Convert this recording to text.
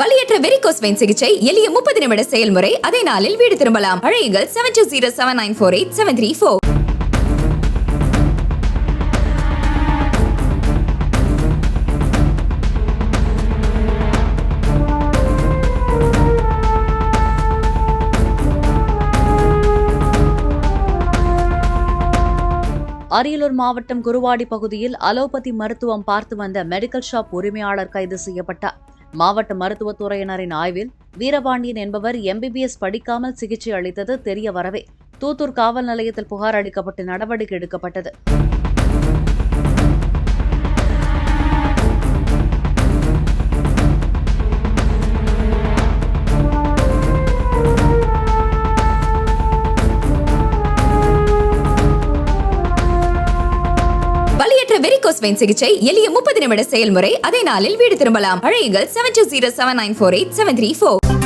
வலியற்ற varicose vein சிகிச்சை எளிய 30 நிமிட செயல்முறை. அதே நாளில் வீடு திரும்பலாம். அழையுங்கள் 7207948734. அரியலூர் மாவட்டம் குருவாடி பகுதியில் அலோபதி மருத்துவம் பார்த்து வந்த மெடிக்கல் ஷாப் உரிமையாளர் கைது செய்யப்பட்டார். மாவட்ட மருத்துவத்துறையினரின் ஆய்வில் வீரபாண்டியன் என்பவர் MBBS படிக்காமல் சிகிச்சை அளித்தது தெரிய வரவே தூத்தூர் காவல் நிலையத்தில் புகார் அளிக்கப்பட்டு நடவடிக்கை எடுக்கப்பட்டது. வலியற்ற வெரிகோஸ் வெயின் சிகிச்சை எளிய 30 நிமிட செயல்முறை. அதே நாளில் வீடு திரும்பலாம். அழையுங்கள் 7207948734.